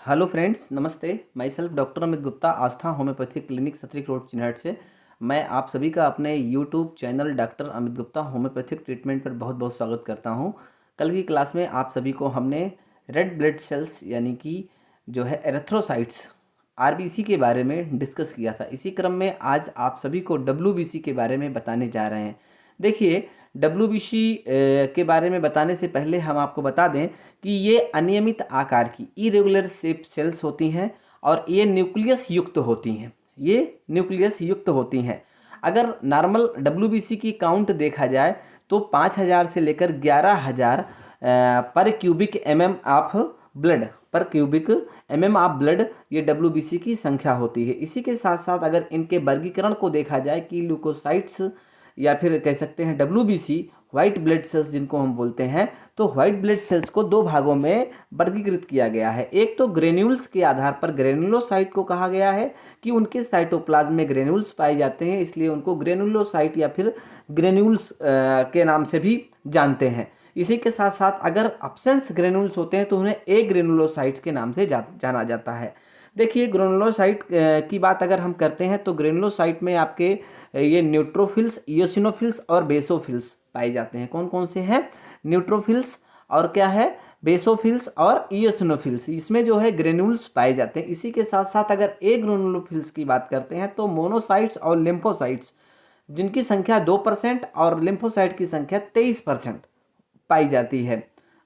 Hello friends, नमस्ते। Myself doctor Amit Gupta, Aastha homeopathic clinic, Satrik road, Chinhat से मैं आप सभी का अपने YouTube channel doctor Amit Gupta homeopathic treatment पर बहुत बहुत स्वागत करता हूं। कल की क्लास में आप सभी को हमने रेड ब्लड सेल्स यानी कि जो है एरिथ्रोसाइट्स आरबीसी के बारे में डिस्कस किया था। इसी क्रम में आज आप सभी को डब्ल्यूबीसी के बारे में बताने जा रहे हैं। देखिए, डब्ल्यूबीसी के बारे में बताने से पहले हम आपको बता दें कि ये अनियमित आकार की इरेगुलर शेप सेल्स होती हैं और ये न्यूक्लियस युक्त होती हैं। अगर नॉर्मल डब्ल्यूबीसी की काउंट देखा जाए तो 5000 से लेकर 11000 पर क्यूबिक एमएम ऑफ ब्लड ये डब्ल्यूबीसी की संख्या होती है। इसी के साथ साथ अगर इनके वर्गीकरण को देखा जाए कि ल्यूकोसाइट्स या फिर कह सकते हैं डब्ल्यूबीसी व्हाइट ब्लड सेल्स जिनको हम बोलते हैं, तो व्हाइट ब्लड सेल्स को दो भागों में वर्गीकृत किया गया है। एक तो ग्रेन्यूल्स के आधार पर ग्रेनुलोसाइट को कहा गया है कि उनके साइटोप्लाज्म में ग्रेन्यूल्स पाए जाते हैं, इसलिए उनको ग्रेनुलोसाइट या फिर ग्रेन्यूल्स के नाम से भी जानते हैं। इसी के साथ साथ अगर अब्सेंस ग्रेन्यूल्स होते हैं तो उन्हें ए ग्रेनुलोसाइट्स के नाम से जाना जाता है। देखिए, ग्रेनुलोसाइट की बात अगर हम करते हैं तो ग्रेनुलोसाइट में आपके ये न्यूट्रोफिल्स, इयोसिनोफिल्स और बेसोफिल्स पाए जाते हैं। कौन कौन से हैं? न्यूट्रोफिल्स और क्या है, बेसोफिल्स और इयोसिनोफिल्स। इसमें जो है ग्रेन्यूल्स पाए जाते हैं। इसी के साथ साथ अगर ए ग्रेनुलोफिल्स की बात करते हैं तो मोनोसाइट्स और लिम्फोसाइट्स जिनकी संख्या 2% और लिम्फोसाइट की संख्या 23% पाई जाती है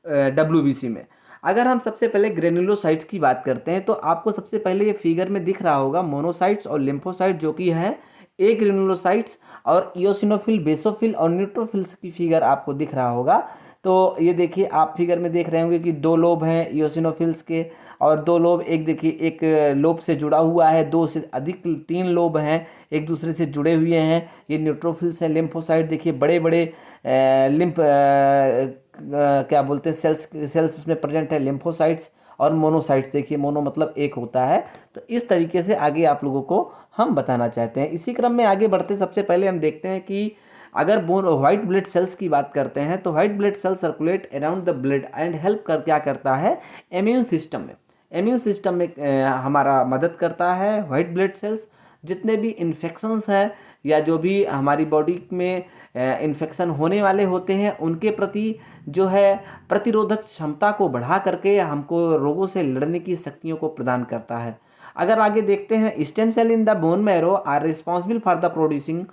डब्ल्यूबीसी में। अगर हम सबसे पहले ग्रेनुलोसाइट्स की बात करते हैं तो आपको सबसे पहले ये फिगर में दिख रहा होगा मोनोसाइट्स और लिम्फोसाइट जो कि है ए ग्रेनुलोसाइट्स, और इयोसिनोफिल, बेसोफिल और न्यूट्रोफिल्स की फिगर आपको दिख रहा होगा। तो ये देखिए, आप फिगर में देख रहे होंगे कि दो लोब हैं इयोसिनोफिल्स के और दो लोब, एक देखिए एक लोब से जुड़ा हुआ है, दो से अधिक 3 लोब हैं एक दूसरे से जुड़े हुए हैं, ये न्यूट्रोफिल्स हैं। लिम्फोसाइट देखिए बड़े बड़े लिम्फ क्या बोलते हैं सेल्स इसमें प्रेजेंट है, लिम्फोसाइट्स। और मोनोसाइट्स देखिए, मोनो मतलब एक होता है। तो इस तरीके से आगे आप लोगों को हम बताना चाहते हैं। इसी क्रम में आगे बढ़ते सबसे पहले हम देखते हैं कि अगर व्हाइट ब्लड सेल्स की बात करते हैं तो white blood cell circulate around the blood and help कर क्या करता है, इम्यून सिस्टम में हमारा मदद करता है। व्हाइट ब्लड सेल्स जितने भी इन्फेक्शंस हैं या जो भी हमारी बॉडी में इन्फेक्शन होने वाले होते हैं उनके प्रति जो है प्रतिरोधक क्षमता को बढ़ा करके हमको रोगों से लड़ने की शक्तियों को प्रदान करता है। अगर आगे देखते हैं, stem cell in the bone marrow are responsible for the producing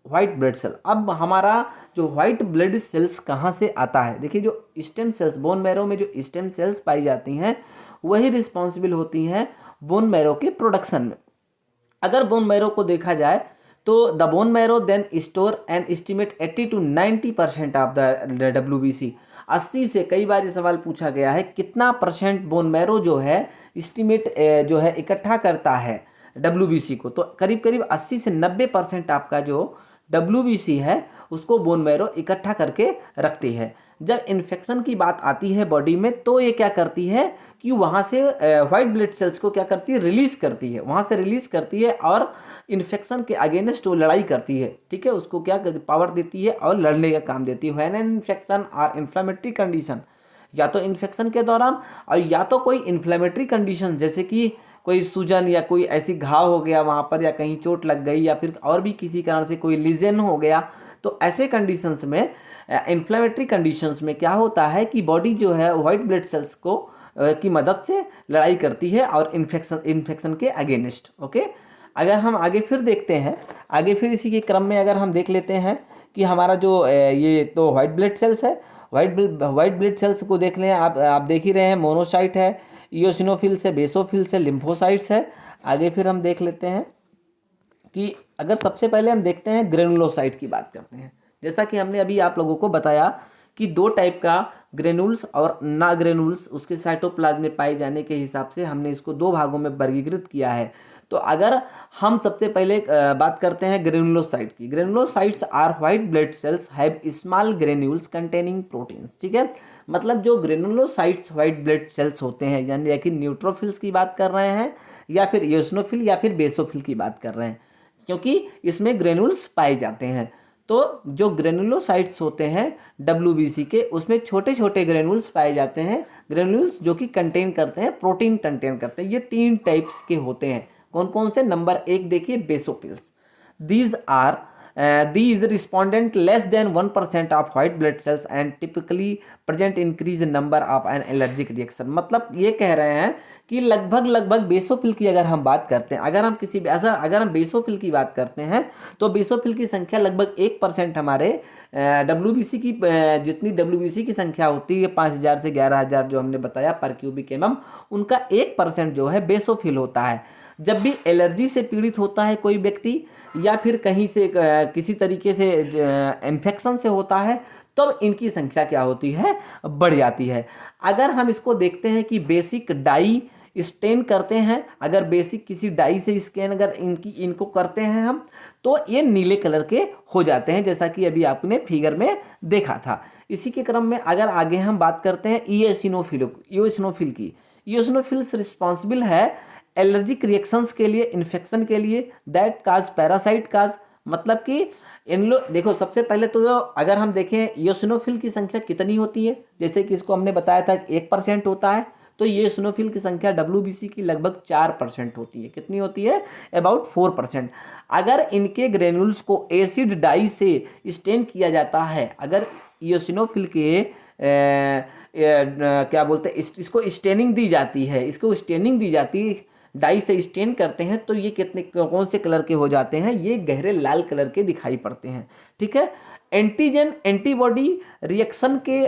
white blood cell. अब हमारा जो व्हाइट ब्लड सेल्स कहाँ से आता है? देखिए, जो स्टेम सेल्स बोन मैरो में जो स्टेम सेल्स पाई जाती हैं वही रिस्पॉन्सिबल होती हैं बोन मैरो के प्रोडक्शन में। अगर बोन मैरो को देखा जाए तो the bone marrow then store and estimate 80 to 90% of the WBC. 80 से, कई बार ये सवाल पूछा गया है, कितना परसेंट बोन मैरो जो है एस्टिमेट जो है इकट्ठा करता है डब्ल्यूबीसी को? तो करीब करीब 80 से 90% आपका जो डब्ल्यूबीसी है उसको बोन मैरो इकट्ठा करके रखती है। जब इन्फेक्शन की बात आती है बॉडी में तो ये क्या करती है कि वहाँ से व्हाइट ब्लड सेल्स को क्या करती है, रिलीज करती है और इन्फेक्शन के अगेंस्ट वो लड़ाई करती है। ठीक है, उसको क्या पावर देती है और लड़ने का काम देती है। व्हेन एन इन्फेक्शन और इन्फ्लेमेटरी कंडीशन, या तो इन्फेक्शन के दौरान और या तो कोई इन्फ्लेमेटरी कंडीशन जैसे कि कोई सूजन या कोई ऐसी घाव हो गया वहाँ पर, या कहीं चोट लग गई, या फिर और भी किसी कारण से कोई लीजन हो गया, तो ऐसे कंडीशंस में इन्फ्लेमेटरी कंडीशंस में क्या होता है कि बॉडी जो है व्हाइट ब्लड सेल्स को की मदद से लड़ाई करती है और इन्फेक्शन के अगेंस्ट। ओके, अगर हम आगे फिर देखते हैं, इसी के क्रम में अगर हम देख लेते हैं कि हमारा जो ये तो व्हाइट ब्लड सेल्स है, व्हाइट ब्लड सेल्स को देख लें, आप देख ही रहे हैं, मोनोसाइट है, इयोसिनोफिल्स है, बेसोफिल्स है, लिम्फोसाइट्स है। आगे फिर हम देख लेते हैं कि अगर सबसे पहले हम देखते हैं ग्रेनुलोसाइट की बात करते हैं। जैसा कि हमने अभी आप लोगों को बताया कि दो टाइप का ग्रेनुल्स और ना ग्रेनुल्स उसके साइटोप्लाज्म में पाए जाने के हिसाब से हमने इसको दो भागों में वर्गीकृत किया है। तो अगर हम सबसे पहले बात करते हैं ग्रेनुलोसाइट की, granulocytes are white blood cells have small granules containing proteins. ठीक है, मतलब जो ग्रेनुलोसाइट्स व्हाइट ब्लड सेल्स होते हैं, यानी कि न्यूट्रोफिल्स की बात कर रहे हैं या फिर इयोसिनोफिल या फिर बेसोफिल की बात कर रहे हैं, क्योंकि इसमें ग्रेनुल्स पाए जाते हैं। तो जो ग्रेनुलोसाइट्स होते हैं WBC के, उसमें छोटे छोटे ग्रेनुल्स पाए जाते हैं, ग्रेनुल्स जो कि कंटेन करते हैं प्रोटीन, कंटेन करते हैं। ये 3 टाइप्स के होते हैं। कौन कौन से? नंबर 1 देखिए, basophils. These respondent less than 1% of white blood cells and typically present increase in number of an allergic reaction। मतलब ये कह रहे हैं कि लगभग बेसोफिल की अगर हम बात करते हैं, अगर हम बेसोफिल की बात करते हैं तो बेसोफिल की संख्या लगभग 1% हमारे WBC की जितनी WBC की संख्या होती है 5000 से 11000 जो हमने बताया पर क्यूबिक एमएम, उनका 1% जो है बेसोफिल होता है। जब भी एलर्जी से पीड़ित होता है कोई व्यक्ति, या फिर कहीं से किसी तरीके से इन्फेक्शन से होता है, तो इनकी संख्या क्या होती है? बढ़ जाती है। अगर हम इसको देखते हैं कि बेसिक डाई स्टेन करते हैं, अगर बेसिक किसी डाई से स्कैन अगर इनको करते हैं हम, तो ये नीले कलर के हो जाते हैं, जैसा कि अभी आपने फिगर में देखा था। इसी के क्रम में अगर आगे हम बात करते हैं इओसिनोफिल की, इओसिनोफिल्स रिस्पॉन्सिबल है एलर्जिक रिएक्शंस के लिए, इन्फेक्शन के लिए, दैट काज पैरासाइट काज। मतलब कि इन लोग देखो, सबसे पहले तो अगर हम देखें इओसिनोफिल की संख्या कितनी होती है, जैसे कि इसको हमने बताया था 1% होता है, तो ये इओसिनोफिल की संख्या WBC की लगभग 4% होती है। कितनी होती है? अबाउट 4%। अगर इनके ग्रेन्यूल्स को एसिड डाई से स्टेन किया जाता है, अगर इओसिनोफिल के क्या बोलते हैं, इसको स्टेनिंग दी जाती है, इसको स्टेनिंग दी जाती है, डाई से स्टेन करते हैं, तो ये कितने कौन से कलर के हो जाते हैं? ये गहरे लाल कलर के दिखाई पड़ते हैं। ठीक है। एंटीजन एंटीबॉडी रिएक्शन के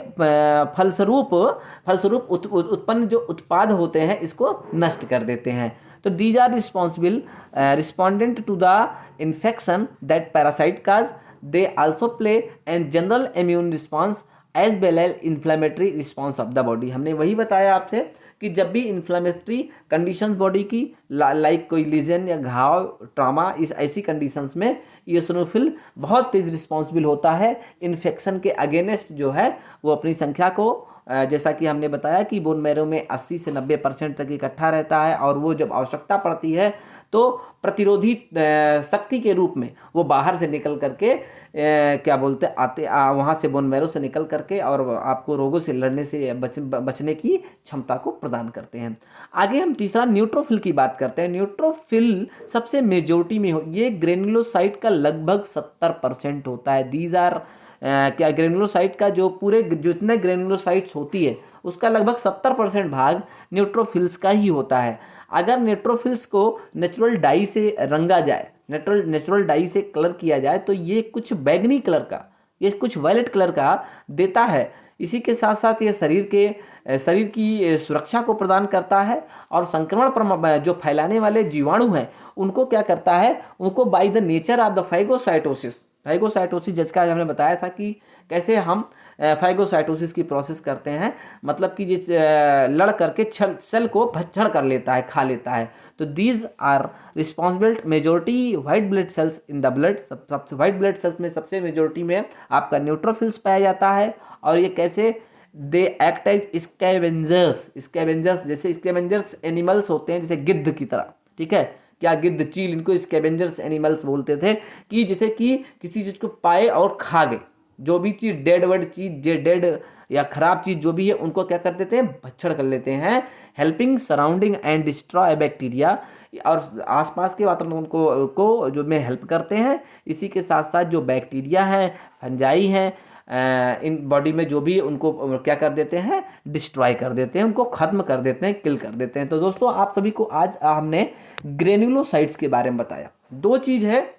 फलस्वरूप उत्पन्न जो उत्पाद होते हैं इसको नष्ट कर देते हैं। तो these are respondent to the infection that parasite cause. They also play an general immune response as well as inflammatory response of the body. हमने वही बताया आपसे कि जब भी इन्फ्लामेटरी कंडीशंस बॉडी की लाइक कोई लीजन या घाव, ट्रॉमा, इस ऐसी कंडीशंस में इओसिनोफिल बहुत तेज रिस्पॉन्सिबल होता है इन्फेक्शन के अगेंस्ट, जो है वो अपनी संख्या को जैसा कि हमने बताया कि बोन मैरो में 80 से 90% तक इकट्ठा रहता है, और वो जब आवश्यकता पड़ती है तो प्रतिरोधी शक्ति के रूप में वो बाहर से निकल करके क्या बोलते आते वहाँ से बोन मैरो से निकल करके और आपको रोगों से लड़ने से बचने की क्षमता को प्रदान करते हैं। आगे हम तीसरा न्यूट्रोफिल की बात करते हैं। न्यूट्रोफिल सबसे मेजोरिटी में ये ग्रेनुलोसाइट का लगभग 70% होता है। दीज आर क्या ग्रेनुलोसाइट का जो पूरे जितने ग्रेनुलोसाइट्स होती है उसका लगभग 70% भाग न्यूट्रोफिल्स का ही होता है। अगर न्यूट्रोफिल्स को नेचुरल डाई से रंगा जाए, नेचुरल डाई से कलर किया जाए, तो ये कुछ बैगनी कलर का, ये कुछ वायलेट कलर का देता है। इसी के साथ साथ ये शरीर की सुरक्षा को प्रदान करता है, और संक्रमण जो फैलाने वाले जीवाणु हैं उनको क्या करता है, उनको by the nature of the phagocytosis, जिसका हमने बताया था कि कैसे हम फाइगोसाइटोसिस की प्रोसेस करते हैं, मतलब कि जिस लड़ करके सेल को भक्षण कर लेता है, खा लेता है। तो these are responsible majority white blood cells in the blood. सबसे वाइट ब्लड सेल्स में सबसे मेजोरिटी में आपका न्यूट्रोफिल्स पाया जाता है। और ये कैसे? दे एक्ट एज स्कैवेंजर्स, जैसे स्कैवेंजर्स एनिमल्स होते हैं, जैसे गिद्ध की तरह। ठीक है, क्या गिद्ध, चील, इनको स्कैवेंजर्स एनिमल्स बोलते थे, कि जैसे कि किसी चीज़ को पाए और खा गए, जो भी चीज़ डेड या खराब चीज़ जो भी है उनको क्या कर देते हैं? भक्षण कर लेते हैं। Helping surrounding and destroy bacteria, और आसपास के वातावरण को जो में हेल्प करते हैं। इसी के साथ साथ जो बैक्टीरिया हैं, फंजाई हैं, इन बॉडी में जो भी उनको क्या कर देते हैं? डिस्ट्रॉय कर देते हैं, उनको ख़त्म कर देते हैं, किल कर देते हैं। तो दोस्तों, आप सभी को आज हमने ग्रेनुलोसाइट्स के बारे में बताया। 2 चीज़ है,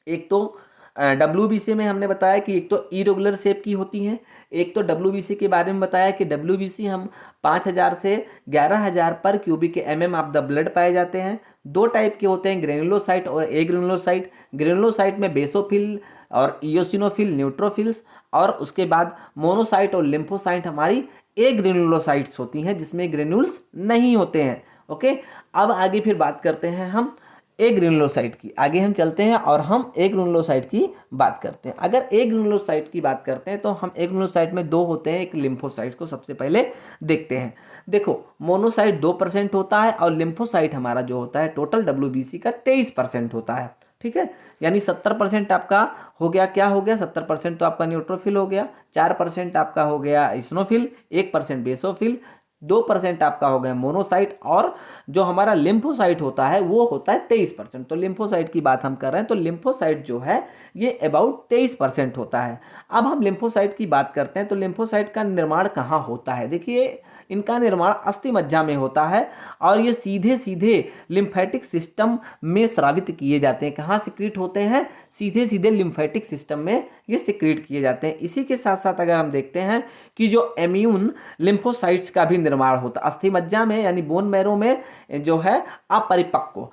एक तो WBC में हमने बताया कि एक तो इरेगुलर शेप की होती हैं, एक तो WBC के बारे में बताया कि WBC हम 5000 से 11000 पर cubic MM of the blood पाए जाते हैं। 2 टाइप के होते हैं, ग्रेनुलोसाइट और एग्रेनुलोसाइट। ग्रेनुलोसाइट में बेसोफिल और इओसिनोफिल, न्यूट्रोफिल्स, और उसके बाद मोनोसाइट और लिम्फोसाइट हमारी एग्रेनुलोसाइट्स होती हैं, जिसमें ग्रेन्यूल्स नहीं होते हैं। ओके, अब आगे फिर बात करते हैं हम एग्रेनुलोसाइट की। आगे हम चलते हैं और हम एग्रेनुलोसाइट की बात करते हैं। अगर एग्रेनुलोसाइट की बात करते हैं तो हम एग्रेनुलोसाइट में 2 होते हैं, एक लिम्फोसाइट को सबसे पहले देखते हैं। देखो, मोनोसाइट 2% होता है, और लिम्फोसाइट हमारा जो होता है टोटल WBC का 23% होता है। ठीक है, यानी 70% आपका हो गया, क्या हो गया, 70% तो आपका न्यूट्रोफिल हो गया, 4% आपका हो गया इस्नोफिल, 1% बेसोफिल, 2% आपका हो गया मोनोसाइट, और जो हमारा लिम्फोसाइट होता है वो होता है 23%। तो लिम्फोसाइट की बात हम कर रहे हैं, तो लिम्फोसाइट जो है ये अबाउट 23% होता है। अब हम लिम्फोसाइट की बात करते हैं, तो लिम्फोसाइट का निर्माण कहाँ होता है? देखिए, इनका निर्माण अस्थि मज्जा में होता है और ये सीधे सीधे लिम्फेटिक सिस्टम में स्रावित किए जाते हैं। कहाँ सिक्रीट होते हैं? सीधे सीधे लिम्फेटिक सिस्टम में ये सिक्रीट किए जाते हैं। इसी के साथ साथ अगर हम देखते हैं कि जो इम्यून लिम्फोसाइट्स का भी निर्माण होता है अस्थि मज्जा में, यानी बोन मैरो में जो है अपरिपक्व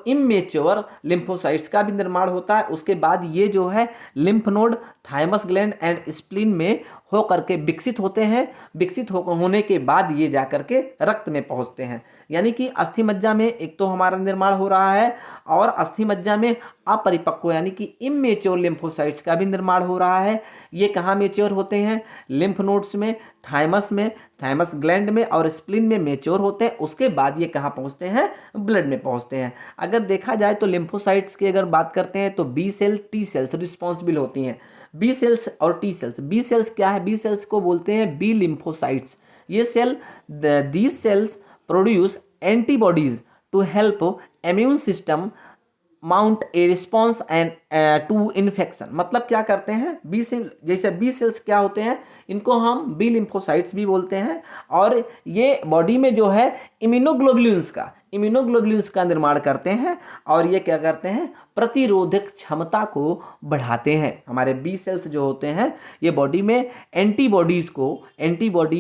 इमेच्योर लिम्फोसाइट्स का भी निर्माण होता है। उसके बाद ये जो है lymph node thymus gland and spleen में हो करके विकसित होते हैं। विकसित होने के बाद ये जा करके रक्त में पहुंचते हैं। यानी कि अस्थि मज्जा में एक तो हमारा निर्माण हो रहा है, और अस्थि मज्जा में अपरिपक्व यानी कि इमेच्योर लिम्फोसाइट्स का भी निर्माण हो रहा है। ये कहाँ मेच्योर होते हैं? लिम्फ नोड्स में, थाइमस ग्लैंड में और स्प्लीन में मेच्योर होते हैं। उसके बाद ये कहाँ पहुँचते हैं? ब्लड में पहुँचते हैं। अगर देखा जाए तो लिम्फोसाइट्स की अगर बात करते हैं तो B cell, T cells responsible होती हैं। बी सेल्स और टी सेल्स, बी सेल्स क्या है? बी सेल्स को बोलते हैं बी लिम्फोसाइट्स। ये cell, these cells produce antibodies to help immune system mount a response and to infection. मतलब क्या करते हैं? बी सेल, जैसे बी सेल्स क्या होते हैं, इनको हम बी लिम्फोसाइट्स भी बोलते हैं, और ये बॉडी में जो है इम्यूनोग्लोबुलिन्स का निर्माण करते हैं, और ये क्या करते हैं? प्रतिरोधक क्षमता को बढ़ाते हैं। हमारे बी सेल्स जो होते हैं ये बॉडी में एंटीबॉडीज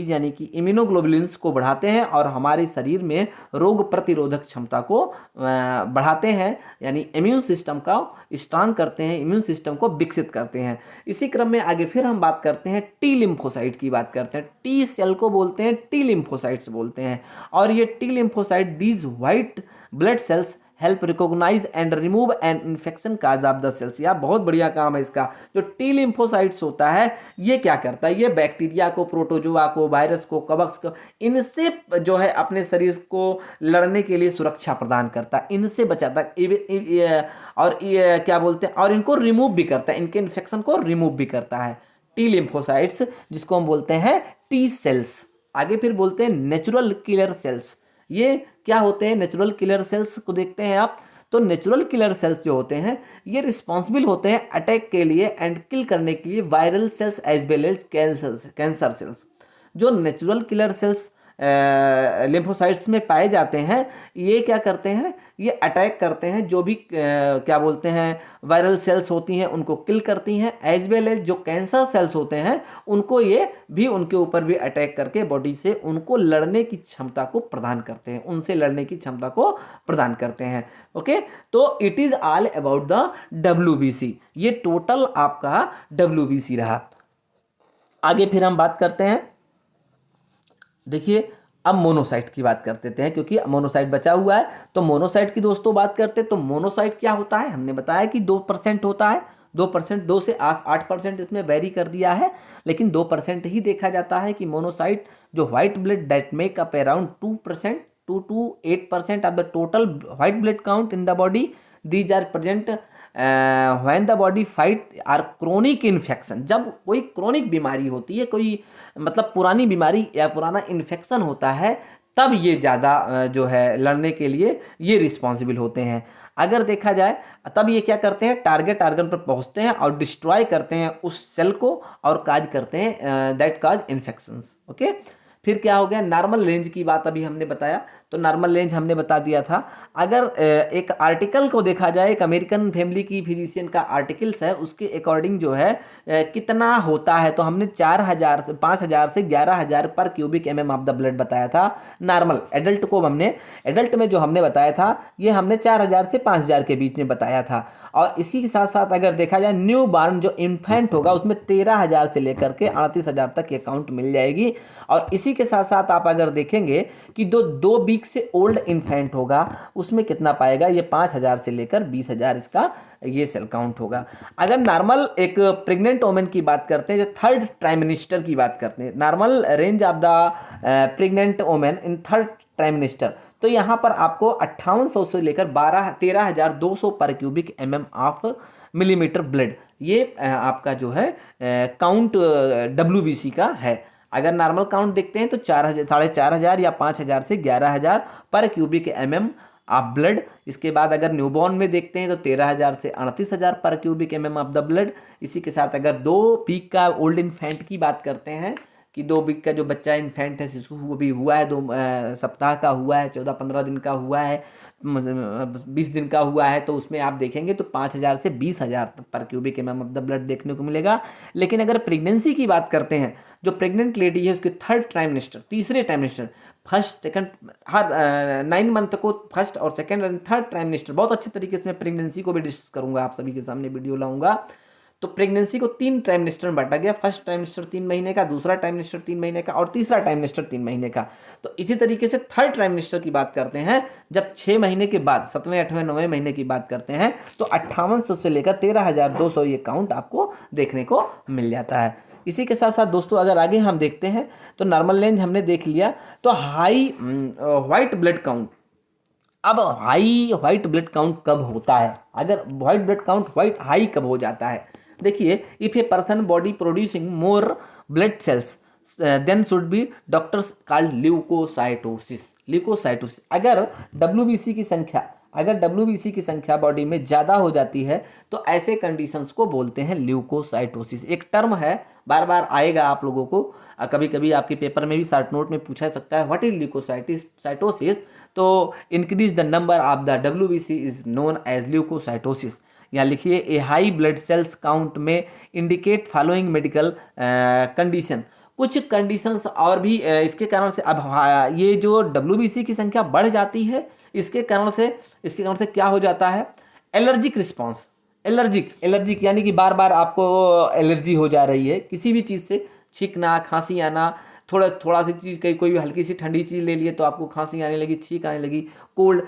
यानी कि इम्यूनोग्लोबुलिन्स को बढ़ाते हैं, और हमारे शरीर में रोग प्रतिरोधक क्षमता को बढ़ाते हैं, यानी इम्यून सिस्टम का स्ट्रांग करते हैं, इम्यून सिस्टम को विकसित करते हैं। इसी क्रम में आगे फिर हम बात करते हैं टी लिम्फोसाइट की बात करते हैं। टी सेल को बोलते हैं टी लिम्फोसाइट्स बोलते हैं, और ये T lymphocyte these white blood cells help recognize and remove an infection cause of the cells. यार बहुत बढ़िया काम है इसका। जो टी लिम्फोसाइट्स होता है ये क्या करता है? ये बैक्टीरिया को, प्रोटोजोआ को, वायरस को, कवक को, इनसे जो है अपने शरीर को लड़ने के लिए सुरक्षा प्रदान करता है, इनसे बचाता है, और क्या बोलते हैं, और इनको रिमूव भी करता है, इनके इन्फेक्शन को रिमूव भी करता है टी लिम्फोसाइट्स, जिसको हम बोलते हैं टी सेल्स। आगे फिर बोलते हैं नेचुरल किलर सेल्स। ये क्या होते हैं? नेचुरल किलर सेल्स को देखते हैं आप, तो नेचुरल किलर सेल्स जो होते हैं ये रिस्पॉन्सिबल होते हैं अटैक के लिए एंड किल करने के लिए viral cells as well as cancer cells. जो नेचुरल किलर सेल्स लिम्फोसाइट्स में पाए जाते हैं, ये क्या करते हैं? ये अटैक करते हैं, जो भी क्या बोलते हैं वायरल सेल्स होती हैं उनको किल करती हैं, एज वेल एज जो कैंसर सेल्स होते हैं उनको ये भी, उनके ऊपर भी अटैक करके बॉडी से उनको लड़ने की क्षमता को प्रदान करते हैं, उनसे लड़ने की क्षमता को प्रदान करते हैं। ओके, तो it is all about the WBC। ये टोटल आपका WBC रहा। आगे फिर हम बात करते हैं, देखिए अब मोनोसाइट की बात करते हैं, क्योंकि मोनोसाइट बचा हुआ है, तो मोनोसाइट की दोस्तों बात करते हैं। तो मोनोसाइट क्या होता है? हमने बताया कि 2% होता है, 2%, 2 से 8% इसमें वेरी कर दिया है, लेकिन 2% ही देखा जाता है कि मोनोसाइट जो white blood that make up around 2% 2 to 8% of the total white blood count in the body. These are present when the body fight or chronic infection. जब कोई क्रोनिक बीमारी होती है, कोई मतलब पुरानी बीमारी या पुराना इन्फेक्शन होता है, तब ये ज़्यादा जो है लड़ने के लिए ये रिस्पॉन्सिबल होते हैं। अगर देखा जाए तब ये क्या करते हैं? टारगेट ऑर्गन पर पहुंचते हैं और डिस्ट्रॉय करते हैं उस सेल को, और काज करते हैं दैट काज इन्फेक्शंस। ओके, फिर क्या हो गया? नॉर्मल रेंज की बात अभी हमने बताया, तो नॉर्मल रेंज हमने बता दिया था। अगर एक आर्टिकल को देखा जाए, एक अमेरिकन फैमिली की फिजिशियन का आर्टिकल्स है, उसके अकॉर्डिंग जो है कितना होता है, तो हमने 4,000 से 5,000 से 11,000 पर cubic mm of the blood बताया था नॉर्मल। एडल्ट को हमने, एडल्ट में जो हमने बताया था ये हमने 4,000 से 5,000 के बीच में बताया था। और इसी के साथ साथ अगर देखा जाए न्यू बॉर्न जो इन्फेंट होगा उसमें 13,000 से लेकर के 38,000 तक ये काउंट मिल जाएगी। और इसी के साथ साथ आप अगर देखेंगे कि 2 वीक से ओल्ड इन्फेंट होगा उसमें कितना पाएगा? ये 5,000 से लेकर 20,000 इसका ये सेल काउंट होगा। अगर नॉर्मल एक प्रेग्नेंट वोमेन की बात करते हैं, जो 3rd ट्राइमेस्टर की बात करते हैं, normal range of the pregnant women in 3rd trimester, तो यहाँ पर आपको 5800 से लेकर 13,200 पर cubic mm of millimetre blood, ये आपका जो है काउंट WBC का है। अगर नॉर्मल काउंट देखते हैं तो 4,000, 4,500 या 5,000 से 11,000 पर क्यूबिक mm ऑफ ब्लड। इसके बाद अगर न्यूबॉर्न में देखते हैं तो 13,000 से 38,000 पर cubic mm of the blood. इसी के साथ अगर 2 वीक का ओल्ड इन्फेंट की बात करते हैं कि 2 वीक का जो बच्चा इन्फेंट है, शिशु वो भी हुआ है, 2 सप्ताह का हुआ है, 14-15 दिन का हुआ है, 20 दिन का हुआ है, तो उसमें आप देखेंगे तो 5,000 से 20,000 पर cubic mm of the blood देखने को मिलेगा। लेकिन अगर प्रेगनेंसी की बात करते हैं, जो प्रेग्नेंट लेडी है उसके तीसरे ट्राइमेस्टर, फर्स्ट सेकंड, हर 9 मंथ को फर्स्ट और सेकंड एंड थर्ड ट्राइमेस्टर, बहुत अच्छे तरीके से मैं प्रेगनेंसी को भी डिस्कस करूंगा, आप सभी के सामने वीडियो लाऊंगा। तो प्रेगनेंसी को 3 ट्राइमेस्टर में बांटा गया, फर्स्ट ट्राइमेस्टर 3 महीने का, दूसरा ट्राइमेस्टर 3 महीने का और तीसरा ट्राइमेस्टर 3 महीने का। तो इसी तरीके से थर्ड ट्राइमेस्टर की बात करते हैं, जब 6 महीने के बाद 7वें 8वें 9वें महीने की बात करते हैं तो 5800 से लेकर 13,200 ये काउंट आपको देखने को मिल जाता है। इसी के साथ साथ दोस्तों अगर आगे हम देखते हैं तो नॉर्मल रेंज हमने देख लिया, तो हाई व्हाइट ब्लड काउंट। अब हाई व्हाइट ब्लड काउंट कब होता है, अगर व्हाइट ब्लड काउंट हाई कब हो जाता है? देखिए, if a person body producing more blood cells then should be doctors called leukocytosis. अगर WBC की संख्या बॉडी में ज़्यादा हो जाती है तो ऐसे कंडीशंस को बोलते हैं ल्यूकोसाइटोसिस। एक टर्म है, बार बार आएगा आप लोगों को, कभी कभी आपके पेपर में भी शॉर्ट नोट में पूछा सकता है, व्हाट इज ल्यूकोसाइटोसिस। तो increase the number of the WBC is known as leukocytosis. यहाँ लिखिए, a high blood cells count में इंडिकेट फॉलोइंग मेडिकल कंडीशन। कुछ कंडीशंस और भी इसके कारण से, अब ये जो WBC की संख्या बढ़ जाती है, इसके कारण से क्या हो जाता है, एलर्जिक रिस्पॉन्स। एलर्जिक यानी कि बार बार आपको एलर्जी हो जा रही है किसी भी चीज़ से, छींकना, खांसी आना, थोड़ा सी चीज़, कोई भी हल्की सी ठंडी चीज़ ले लिए तो आपको खांसी आने लगी, छींक आने लगी, कोल्ड,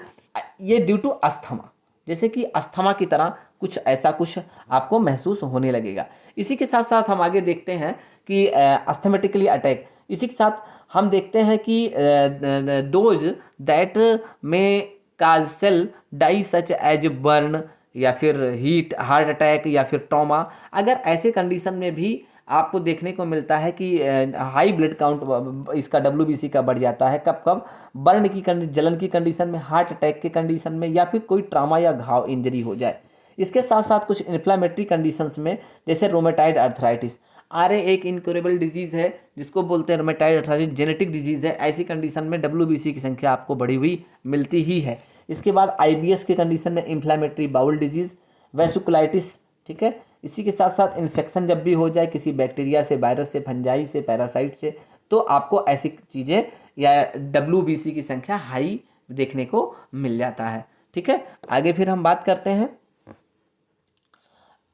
ये ड्यू टू अस्थमा, जैसे कि अस्थमा की तरह कुछ आपको महसूस होने लगेगा। इसी के साथ साथ हम आगे देखते हैं कि अस्थमेटिकली अटैक। इसी के साथ हम देखते हैं कि दोज दैट में cause cell die such as burn या फिर हीट, हार्ट अटैक या फिर ट्रॉमा। अगर ऐसे कंडीशन में भी आपको देखने को मिलता है कि हाई ब्लड काउंट इसका WBC का बढ़ जाता है, कब बर्न की जलन की कंडीशन में, हार्ट अटैक के कंडीशन में, या फिर कोई ट्रामा या घाव इंजरी हो जाए। इसके साथ साथ कुछ इन्फ्लामेटरी कंडीशंस में, जैसे रोमेटाइड अर्थराइटिस। RA एक इनक्योरेबल डिजीज़ है जिसको बोलते हैं रोमेटाइड अर्थराइटिस, जेनेटिक डिजीज़ है। ऐसी कंडीशन में WBC की संख्या आपको बढ़ी हुई मिलती ही है। इसके बाद IBS के कंडीशन में इन्फ्लामेटरी बाउल डिजीज़, वेसिकुलाइटिस, ठीक है। इसी के साथ साथ इन्फेक्शन जब भी हो जाए किसी बैक्टीरिया से, वायरस से, फंजाई से, पैरासाइट से, तो आपको ऐसी चीज़ें या WBC की संख्या हाई देखने को मिल जाता है, ठीक है। आगे फिर हम बात करते हैं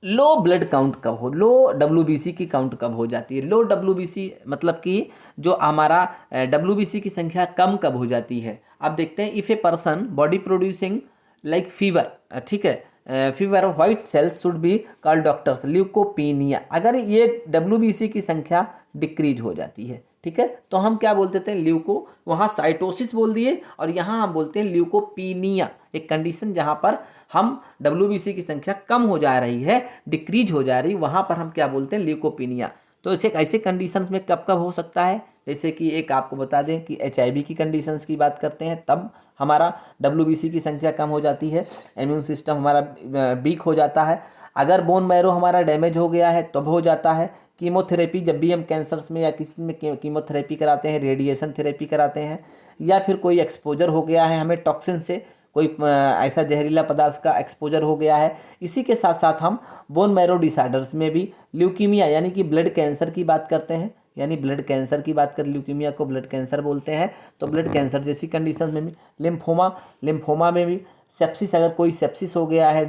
लो ब्लड काउंट कब हो, लो WBC की काउंट कब हो जाती है। लो WBC मतलब कि जो हमारा WBC की संख्या कम कब हो जाती है। अब देखते हैं, if A person body producing like fever, ठीक है, fever white cells should be called doctors leucopenia. अगर ये WBC की संख्या डिक्रीज हो जाती है, ठीक है, तो हम क्या बोलते थे, ल्यूको, वहाँ साइटोसिस बोल दिए और यहाँ हम बोलते हैं ल्यूकोपीनिया। एक कंडीशन जहाँ पर हम WBC की संख्या कम हो जा रही है, डिक्रीज हो जा रही, वहाँ पर हम क्या बोलते हैं, ल्यूकोपीनिया। तो इसे ऐसे कंडीशंस में कब कब हो सकता है, जैसे कि एक आपको बता दें कि HIV की कंडीशंस की बात करते हैं, तब हमारा WBC की संख्या कम हो जाती है, इम्यून सिस्टम हमारा वीक हो जाता है। अगर बोन मैरो हमारा डैमेज हो गया है तब हो जाता है। कीमोथेरेपी, जब भी हम कैंसर्स में या किसी में कीमोथेरेपी कराते हैं, रेडिएशन थेरेपी कराते हैं, या फिर कोई एक्सपोजर हो गया है हमें टॉक्सिन से, कोई ऐसा जहरीला पदार्थ का एक्सपोजर हो गया है। इसी के साथ साथ हम बोन मैरो डिसऑर्डर्स में भी, ल्यूकीमिया यानी कि ब्लड कैंसर की बात करते हैं, यानी ब्लड कैंसर की बात कर, ल्यूकीमिया को ब्लड कैंसर बोलते हैं, तो ब्लड कैंसर जैसी कंडीशन में भी, लिम्फोमा में भी, सेप्सिस, अगर कोई सेप्सिस हो गया है,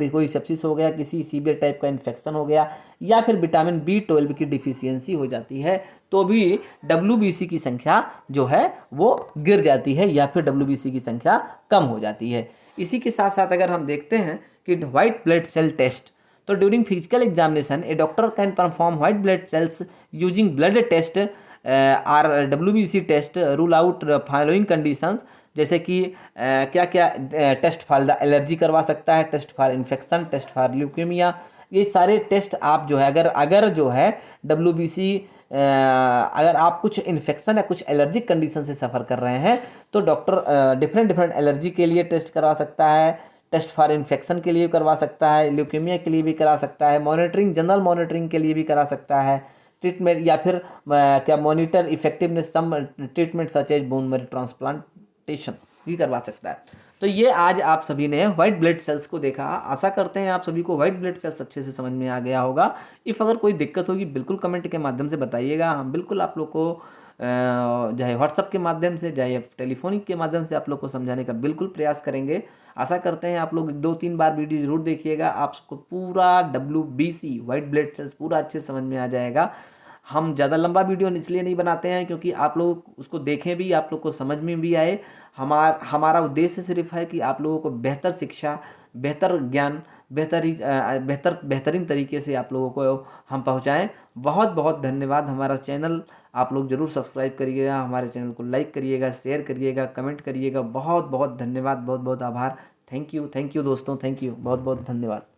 किसी सीवियर टाइप का इन्फेक्शन हो गया, या फिर विटामिन B12 की डिफिशियंसी हो जाती है, तो भी WBC की संख्या जो है वो गिर जाती है या फिर WBC की संख्या कम हो जाती है। इसी के साथ साथ अगर हम देखते हैं कि व्हाइट ब्लड सेल टेस्ट, तो during physical examination a doctor can perform white blood cells using blood test RWBC test rule out following conditions, जैसे कि क्या क्या टेस्ट फॉर द एलर्जी करवा सकता है, test for infection, test for leukemia. ये सारे टेस्ट आप जो है अगर जो है WBC अगर आप कुछ इन्फेक्शन या कुछ एलर्जिक कंडीशन से सफ़र कर रहे हैं तो डॉक्टर डिफरेंट डिफरेंट एलर्जी के लिए टेस्ट करवा सकता है, टेस्ट फॉर इन्फेक्शन के लिए करवा सकता है, ल्यूकेमिया के लिए भी करा सकता है, मॉनिटरिंग जनरल मॉनिटरिंग के लिए भी करा सकता है, ट्रीटमेंट या फिर क्या monitor effectiveness some treatment such as bone marrow transplantation भी करवा सकता है। तो ये आज आप सभी ने व्हाइट ब्लड सेल्स को देखा। आशा करते हैं आप सभी को व्हाइट ब्लड सेल्स अच्छे से समझ में आ गया होगा। इफ़ अगर कोई दिक्कत होगी बिल्कुल कमेंट के माध्यम से बताइएगा, हम बिल्कुल आप लोग को चाहे व्हाट्सअप के माध्यम से चाहे टेलीफोनिक के माध्यम से आप लोग को समझाने का बिल्कुल प्रयास करेंगे। आशा करते हैं आप लोग 2-3 बार वीडियो जरूर देखिएगा, आपको पूरा WBC व्हाइट ब्लड सेल्स पूरा अच्छे समझ में आ जाएगा। हम ज़्यादा लंबा वीडियो इसलिए नहीं बनाते हैं क्योंकि आप लोग उसको देखें भी, आप लोग को समझ में भी आए। हमारा उद्देश्य सिर्फ है कि आप लोगों को बेहतर शिक्षा, बेहतर ज्ञान, बेहतरीन तरीके से आप लोगों को हम पहुंचाएं। बहुत बहुत धन्यवाद। हमारा चैनल आप लोग ज़रूर सब्सक्राइब करिएगा, हमारे चैनल को लाइक करिएगा, शेयर करिएगा, कमेंट करिएगा। बहुत बहुत धन्यवाद, बहुत बहुत आभार। थैंक यू दोस्तों, थैंक यू, बहुत बहुत धन्यवाद।